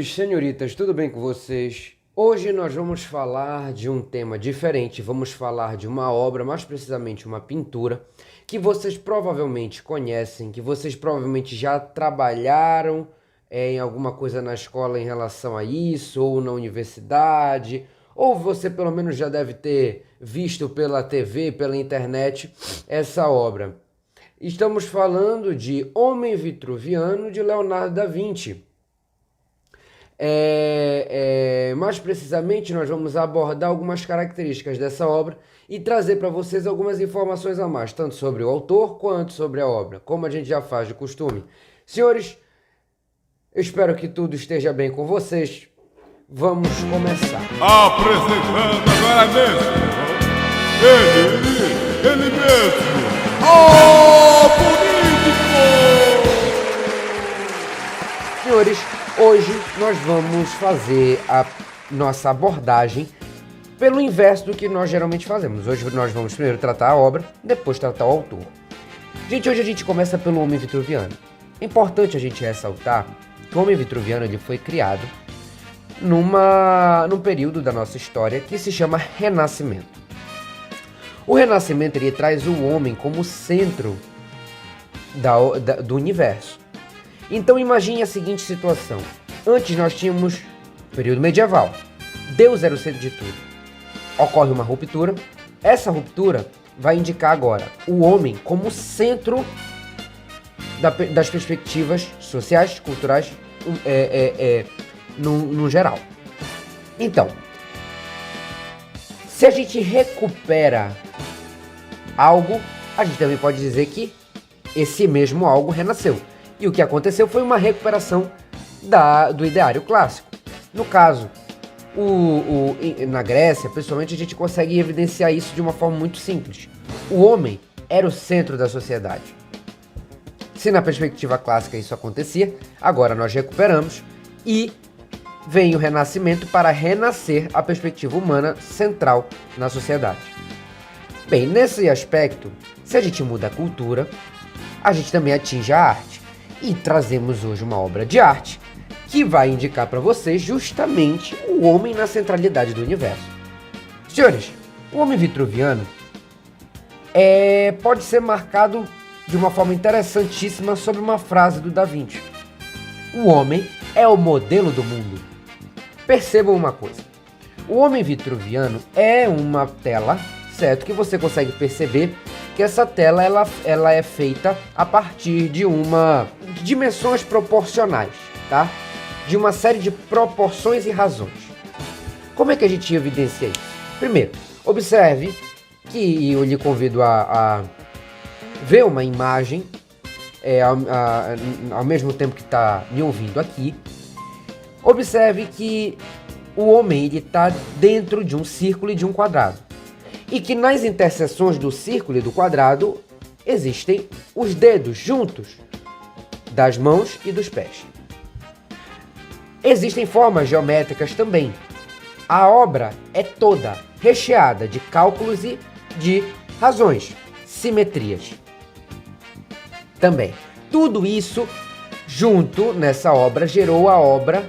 Senhoritas, tudo bem com vocês? Hoje nós vamos falar de um tema diferente, vamos falar de uma obra, mais precisamente uma pintura, que vocês provavelmente conhecem, que vocês provavelmente já trabalharam em alguma coisa na escola em relação a isso, ou na universidade, ou você pelo menos já deve ter visto pela TV, pela internet, essa obra. Estamos falando de Homem Vitruviano, de Leonardo da Vinci. Mais precisamente, nós vamos abordar algumas características dessa obra e trazer para vocês algumas informações a mais, tanto sobre o autor quanto sobre a obra, como a gente já faz de costume. Senhores, eu espero que tudo esteja bem com vocês. Vamos começar. Apresentando agora mesmo, ele mesmo, o político! Senhores, hoje nós vamos fazer a nossa abordagem pelo inverso do que nós geralmente fazemos. Hoje nós vamos primeiro tratar a obra, depois tratar o autor. Gente, hoje a gente começa pelo Homem Vitruviano. É importante a gente ressaltar que o Homem Vitruviano ele foi criado num período da nossa história que se chama Renascimento. O Renascimento ele traz o homem como centro do universo. Então imagine a seguinte situação. Antes nós tínhamos período medieval. Deus era o centro de tudo. Ocorre uma ruptura. Essa ruptura vai indicar agora o homem como centro das perspectivas sociais, culturais, no geral. Então, se a gente recupera algo, a gente também pode dizer que esse mesmo algo renasceu. E o que aconteceu foi uma recuperação do ideário clássico. No caso, na Grécia, pessoalmente, a gente consegue evidenciar isso de uma forma muito simples. O homem era o centro da sociedade. Se na perspectiva clássica isso acontecia, agora nós recuperamos e vem o Renascimento para renascer a perspectiva humana central na sociedade. Bem, nesse aspecto, se a gente muda a cultura, a gente também atinge a arte. E trazemos hoje uma obra de arte que vai indicar para vocês justamente o homem na centralidade do universo. Senhores, o Homem Vitruviano pode ser marcado de uma forma interessantíssima sobre uma frase do Da Vinci. O homem é o modelo do mundo. Percebam uma coisa. O Homem Vitruviano é uma tela, certo? Que você consegue perceber que essa tela ela é feita a partir de dimensões proporcionais, tá? De uma série de proporções e razões. Como é que a gente evidencia isso? Primeiro, observe que eu lhe convido a ver uma imagem ao mesmo tempo que está me ouvindo aqui. Observe que o homem está dentro de um círculo e de um quadrado. E que nas interseções do círculo e do quadrado existem os dedos juntos das mãos e dos pés. Existem formas geométricas também. A obra é toda recheada de cálculos e de razões, simetrias. Também. Tudo isso junto nessa obra gerou a obra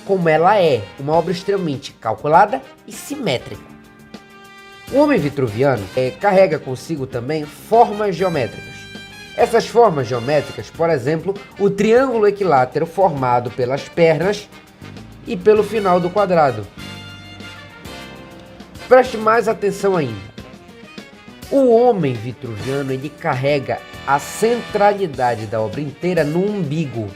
como ela é, uma obra extremamente calculada e simétrica. O Homem Vitruviano carrega consigo também formas geométricas. Essas formas geométricas, por exemplo, o triângulo equilátero formado pelas pernas e pelo final do quadrado. Preste mais atenção ainda. O Homem Vitruviano ele carrega a centralidade da obra inteira no umbigo.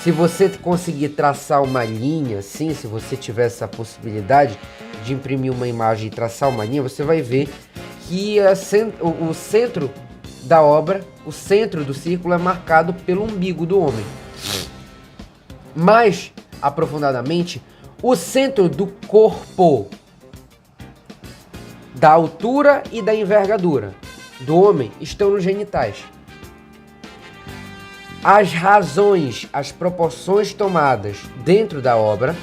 Se você conseguir traçar uma linha, assim, se você tiver essa possibilidade de imprimir uma imagem e traçar uma linha, você vai ver que o centro da obra, o centro do círculo é marcado pelo umbigo do homem. Mais aprofundadamente, o centro do corpo, da altura e da envergadura do homem estão nos genitais. As razões, as proporções tomadas dentro da obra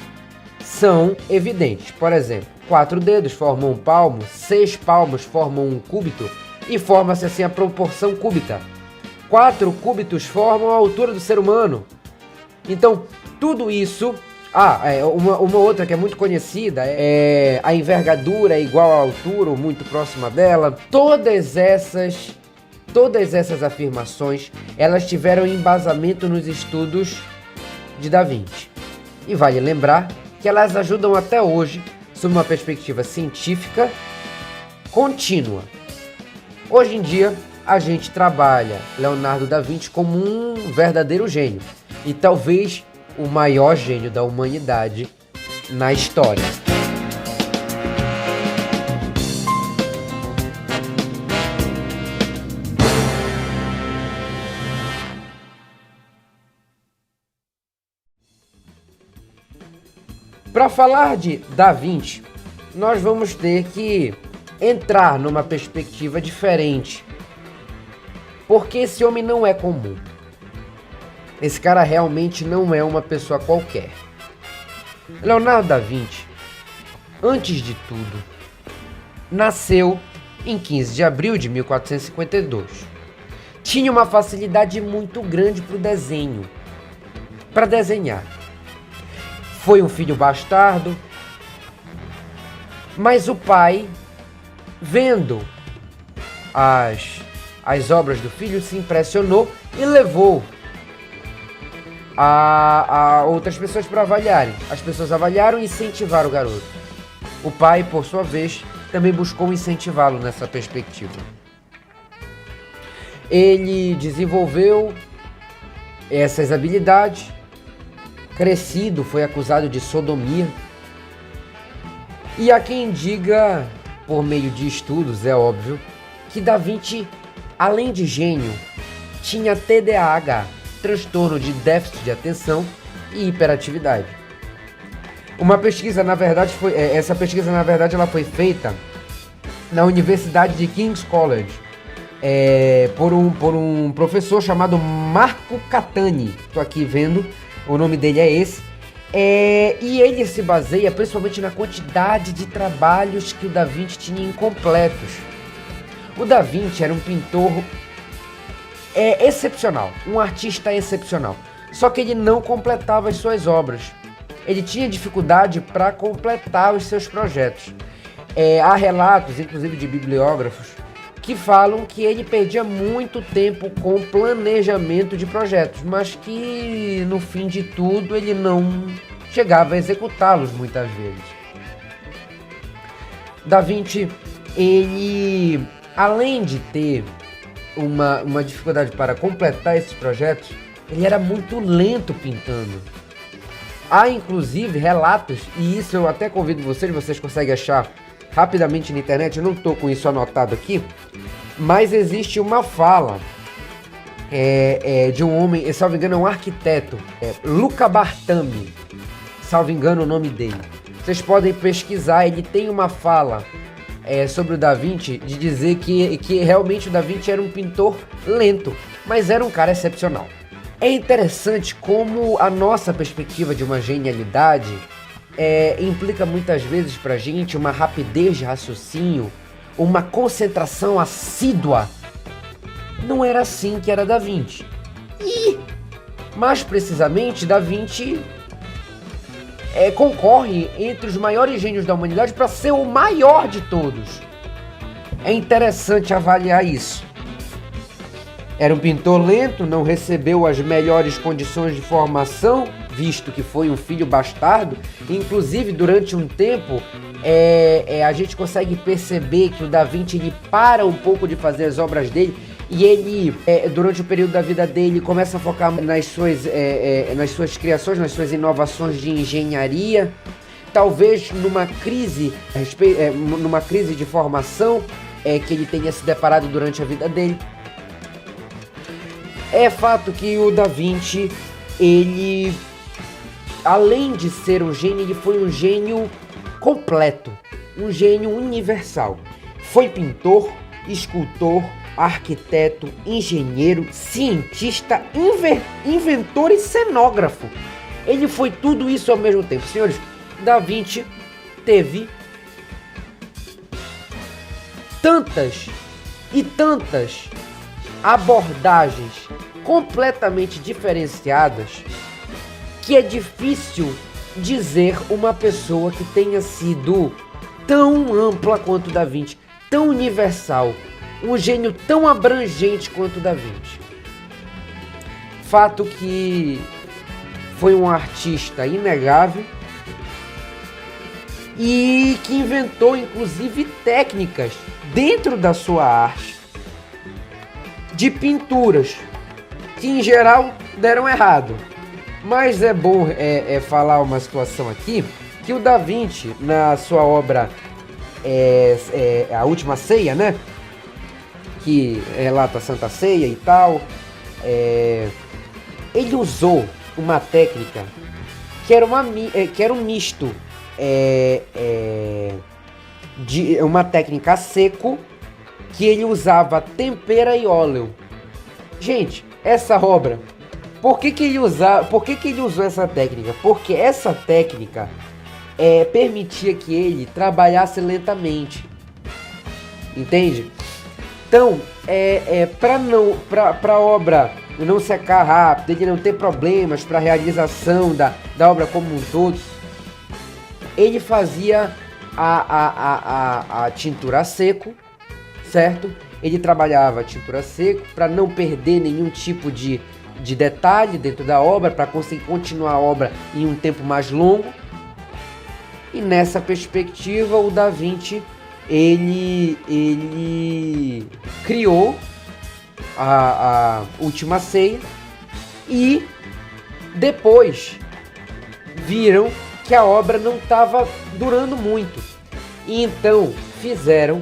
são evidentes. Por exemplo, 4 dedos formam um palmo, 6 palmos formam um cúbito e forma-se assim a proporção cúbita. 4 cúbitos formam a altura do ser humano. Então, Tudo isso... uma outra que é muito conhecida é a envergadura é igual à altura ou muito próxima dela. Todas essas afirmações, elas tiveram embasamento nos estudos de Da Vinci. E vale lembrar que elas ajudam até hoje sob uma perspectiva científica contínua. Hoje em dia, a gente trabalha Leonardo da Vinci como um verdadeiro gênio e talvez o maior gênio da humanidade na história. Para falar de Da Vinci, nós vamos ter que entrar numa perspectiva diferente, porque esse homem não é comum. Esse cara realmente não é uma pessoa qualquer. Leonardo da Vinci, antes de tudo, nasceu em 15 de abril de 1452. Tinha uma facilidade muito grande para o desenho, para desenhar. Foi um filho bastardo, mas o pai, vendo as obras do filho, se impressionou e levou a outras pessoas para avaliarem. As pessoas avaliaram e incentivaram o garoto. O pai, por sua vez, também buscou incentivá-lo nessa perspectiva. Ele desenvolveu essas habilidades. Crescido, foi acusado de sodomia. E há quem diga, por meio de estudos, é óbvio, que Da Vinci, além de gênio, tinha TDAH, transtorno de déficit de atenção e hiperatividade. Uma pesquisa, essa pesquisa ela foi feita na Universidade de King's College, por um professor chamado Marco Catani. Estou aqui vendo, o nome dele é esse. E ele se baseia principalmente na quantidade de trabalhos que o Da Vinci tinha incompletos. O Da Vinci era um pintor excepcional, um artista excepcional. Só que ele não completava as suas obras. Ele tinha dificuldade para completar os seus projetos. Há relatos, inclusive de bibliógrafos, que falam que ele perdia muito tempo com planejamento de projetos, mas que no fim de tudo ele não chegava a executá-los muitas vezes. Da Vinci, ele, além de ter uma dificuldade para completar esses projetos, ele era muito lento pintando. Há inclusive relatos, e isso eu até convido vocês conseguem achar rapidamente na internet, eu não estou com isso anotado aqui, mas existe uma fala de um homem, salvo engano é um arquiteto, Luca Bartami, salvo engano o nome dele. Vocês podem pesquisar, ele tem uma fala sobre o Da Vinci, de dizer que realmente o Da Vinci era um pintor lento, mas era um cara excepcional. É interessante como a nossa perspectiva de uma genialidade implica muitas vezes pra gente uma rapidez de raciocínio, uma concentração assídua. Não era assim que era Da Vinci. E, mais precisamente, Da Vinci concorre entre os maiores gênios da humanidade para ser o maior de todos. É interessante avaliar isso. Era um pintor lento, não recebeu as melhores condições de formação, visto que foi um filho bastardo. Inclusive, durante um tempo, a gente consegue perceber que o Da Vinci ele para um pouco de fazer as obras dele e ele, durante o período da vida dele, começa a focar nas suas criações, nas suas inovações de engenharia, talvez numa crise de formação que ele tenha se deparado durante a vida dele. É fato que o Da Vinci, ele, além de ser um gênio, ele foi um gênio completo, um gênio universal. Foi pintor, escultor, arquiteto, engenheiro, cientista, inventor e cenógrafo. Ele foi tudo isso ao mesmo tempo. Senhores, Da Vinci teve tantas e tantas abordagens completamente diferenciadas que é difícil dizer uma pessoa que tenha sido tão ampla quanto Da Vinci, tão universal, um gênio tão abrangente quanto Da Vinci. Fato que foi um artista inegável e que inventou inclusive técnicas dentro da sua arte de pinturas que em geral deram errado. Mas é bom falar uma situação aqui, que o Da Vinci, na sua obra A Última Ceia, né, que relata a Santa Ceia e tal, ele usou uma técnica que era um misto de uma técnica a seco, que ele usava tempera e óleo. Gente, essa obra, por que ele usou essa técnica? Porque essa técnica permitia que ele trabalhasse lentamente, entende? Então, para a obra não secar rápido, ele não ter problemas para a realização da obra como um todo, ele fazia a tintura a seco, certo? Ele trabalhava a tintura a seco para não perder nenhum tipo de detalhe dentro da obra, para conseguir continuar a obra em um tempo mais longo. E nessa perspectiva, o Da Vinci ele criou a Última Ceia, e depois viram que a obra não estava durando muito, e então fizeram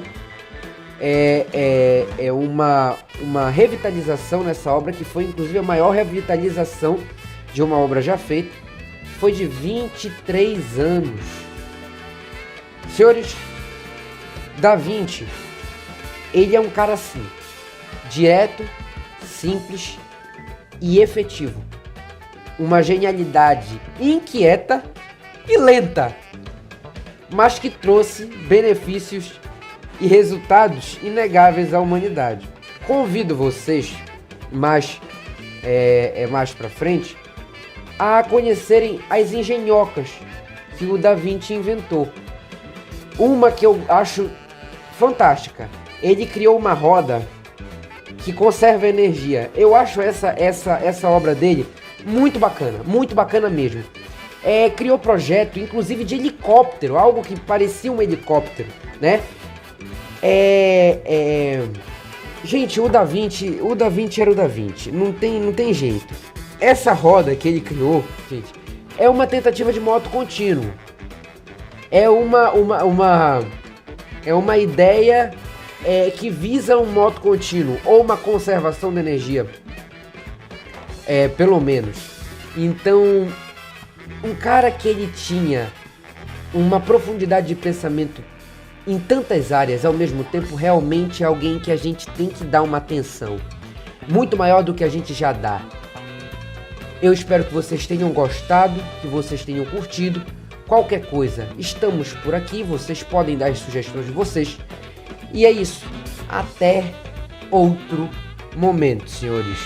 uma revitalização nessa obra, que foi inclusive a maior revitalização de uma obra já feita. Foi de 23 anos. Senhores, Da Vinci, ele é um cara assim, direto, simples e efetivo. Uma genialidade inquieta e lenta, mas que trouxe benefícios e resultados inegáveis à humanidade. Convido vocês, mais pra frente, a conhecerem as engenhocas que o Da Vinci inventou. Uma que eu acho fantástica. Ele criou uma roda que conserva energia. Eu acho essa obra dele muito bacana mesmo. Criou projeto, inclusive de helicóptero, algo que parecia um helicóptero, né? Gente, o Da Vinci era o Da Vinci, não tem jeito. Essa roda que ele criou, gente, é uma tentativa de moto contínuo. É uma ideia que visa um moto contínuo, ou uma conservação de energia, pelo menos. Então, um cara que ele tinha uma profundidade de pensamento em tantas áreas ao mesmo tempo, realmente é alguém que a gente tem que dar uma atenção muito maior do que a gente já dá. Eu espero que vocês tenham gostado, que vocês tenham curtido. Qualquer coisa, estamos por aqui, vocês podem dar as sugestões de vocês. E é isso, até outro momento, senhores.